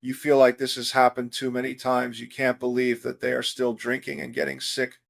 You feel like this has happened too many times. You can't believe that they are still drinking and getting sick.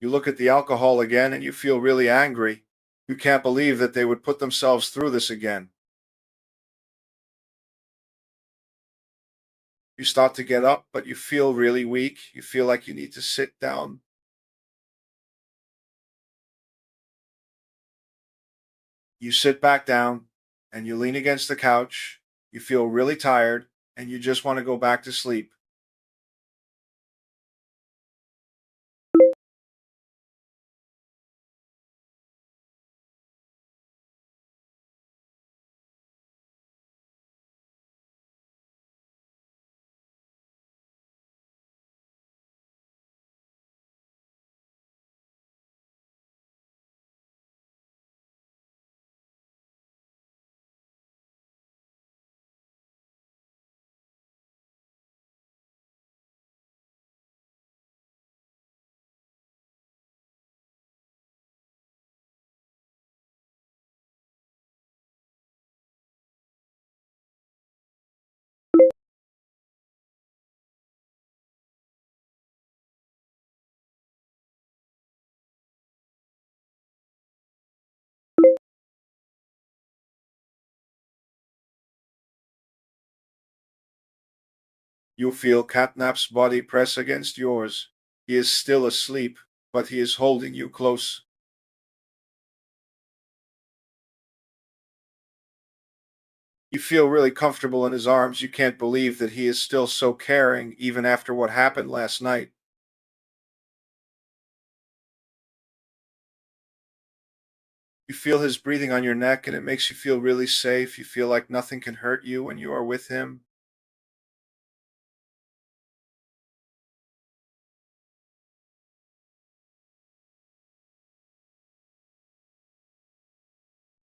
You look at the alcohol again and you feel really angry. You can't believe that they would put themselves through this again. You start to get up, but you feel really weak. You feel like you need to sit down. You sit back down and you lean against the couch. You feel really tired and you just want to go back to sleep. You feel Catnap's body press against yours. He is still asleep, but he is holding you close. You feel really comfortable in his arms. You can't believe that he is still so caring, even after what happened last night. You feel his breathing on your neck, and it makes you feel really safe. You feel like nothing can hurt you when you are with him.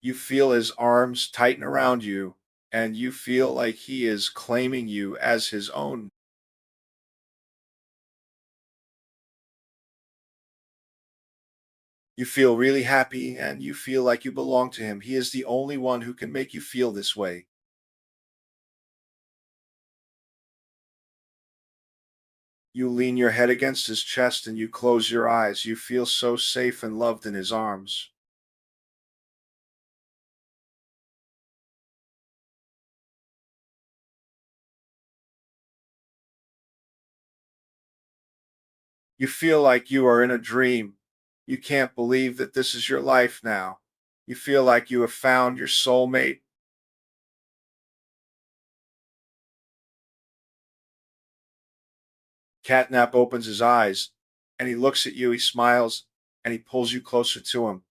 You feel his arms tighten around you, and you feel like he is claiming you as his own. You feel really happy, and you feel like you belong to him. He is the only one who can make you feel this way. You lean your head against his chest and you close your eyes. You feel so safe and loved in his arms. You feel like you are in a dream. You can't believe that this is your life now. You feel like you have found your soulmate. Catnap opens his eyes and he looks at you, he smiles, and he pulls you closer to him.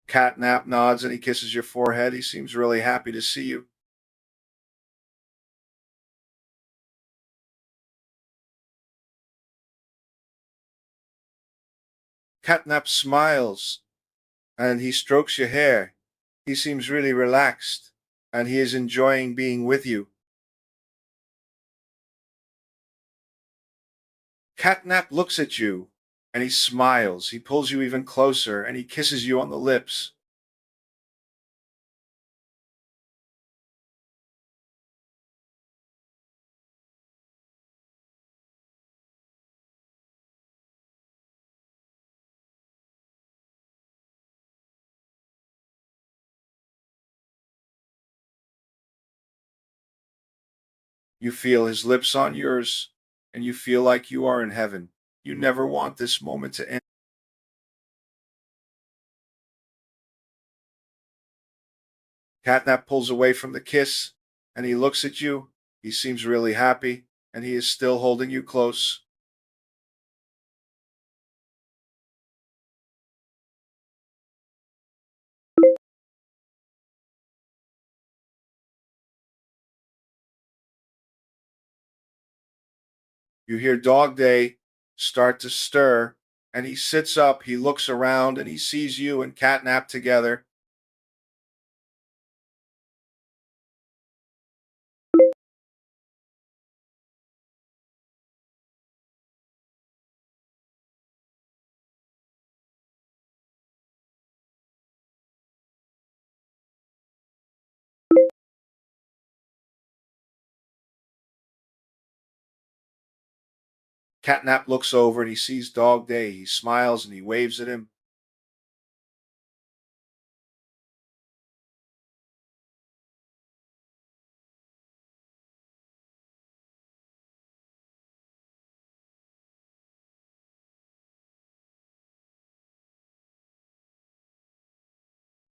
Catnap nods and he kisses your forehead. He seems really happy to see you. Catnap smiles and he strokes your hair. He seems really relaxed and he is enjoying being with you. Catnap looks at you and he smiles. He pulls you even closer and he kisses you on the lips. You feel his lips on yours and you feel like you are in heaven. You never want this moment to end. Catnap pulls away from the kiss and he looks at you. He seems really happy and he is still holding you close. You hear Dog Day start to stir, and he sits up, he looks around, and he sees you and Catnap together. Catnap looks over and he sees Dog Day. He smiles and he waves at him.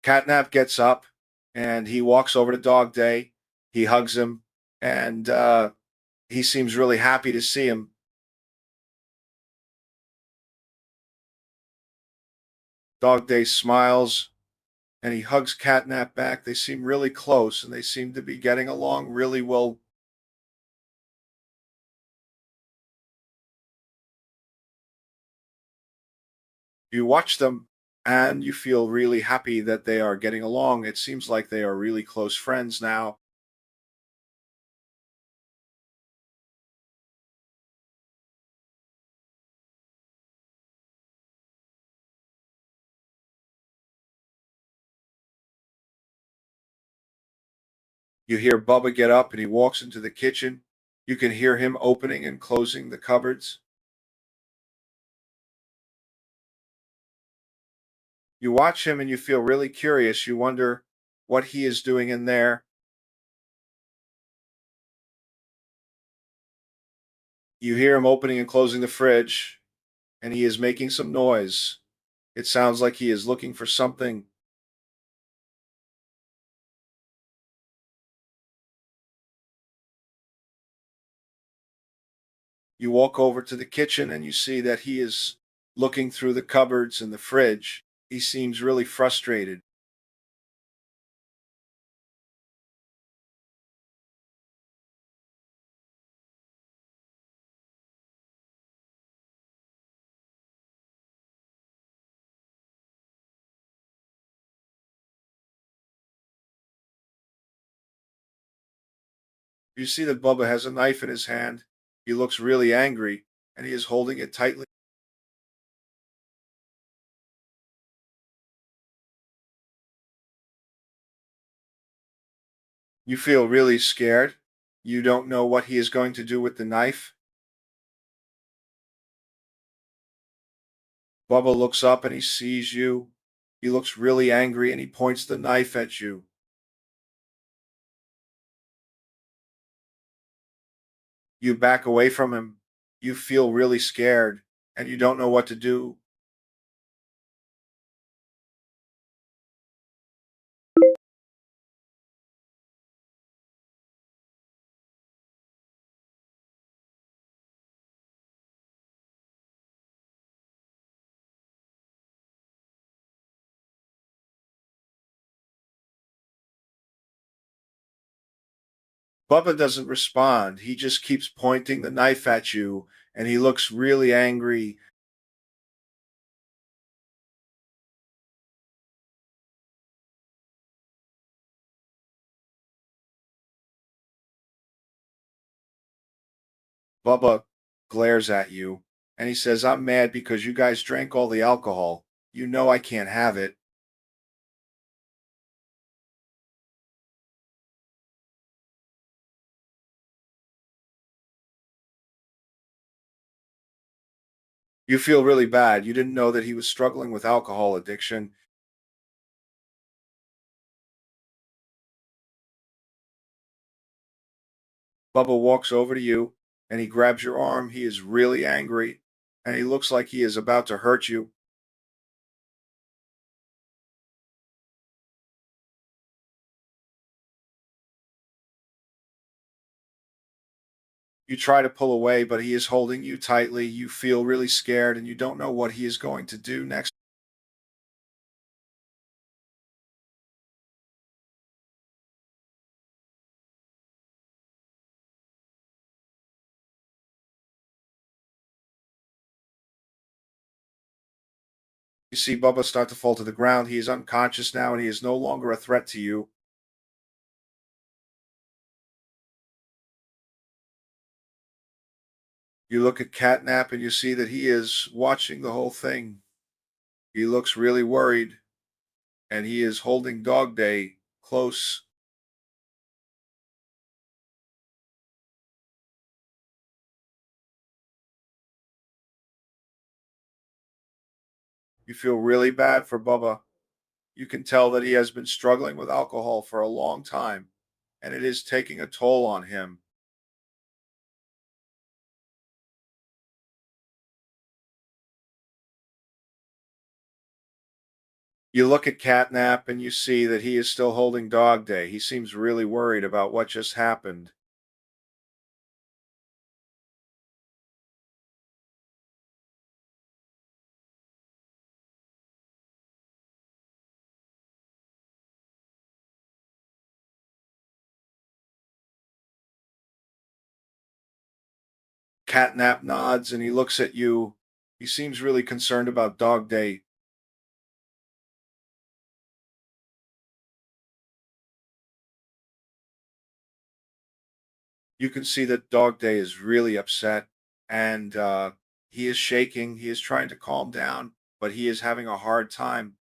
Catnap gets up and he walks over to Dog Day. He hugs him and he seems really happy to see him. Dog Day smiles and he hugs Catnap back. They seem really close and they seem to be getting along really well. You watch them and you feel really happy that they are getting along. It seems like they are really close friends now. You hear Bubba get up and he walks into the kitchen. You can hear him opening and closing the cupboards. You watch him and you feel really curious. You wonder what he is doing in there. You hear him opening and closing the fridge, and he is making some noise. It sounds like he is looking for something. You walk over to the kitchen and you see that he is looking through the cupboards and the fridge. He seems really frustrated. You see that Bubba has a knife in his hand. He looks really angry and he is holding it tightly. You feel really scared. You don't know what he is going to do with the knife. Bubba looks up and he sees you. He looks really angry and he points the knife at you. You back away from him. You feel really scared and you don't know what to do. Bubba doesn't respond. He just keeps pointing the knife at you and he looks really angry. Bubba glares at you and he says, I'm mad because you guys drank all the alcohol. You know I can't have it. You feel really bad. You didn't know that he was struggling with alcohol addiction. Bubba walks over to you and he grabs your arm. He is really angry and he looks like he is about to hurt you. You try to pull away, but he is holding you tightly. You feel really scared and you don't know what he is going to do next. You see Bubba start to fall to the ground. He is unconscious now and he is no longer a threat to you. You look at Catnap and you see that he is watching the whole thing. He looks really worried and he is holding Dog Day close. You feel really bad for Bubba. You can tell that he has been struggling with alcohol for a long time and it is taking a toll on him. You look at Catnap and you see that he is still holding Dog Day. He seems really worried about what just happened. Catnap nods and he looks at you. He seems really concerned about Dog Day. You can see that Dog Day is really upset and he is shaking. He is trying to calm down, but he is having a hard time.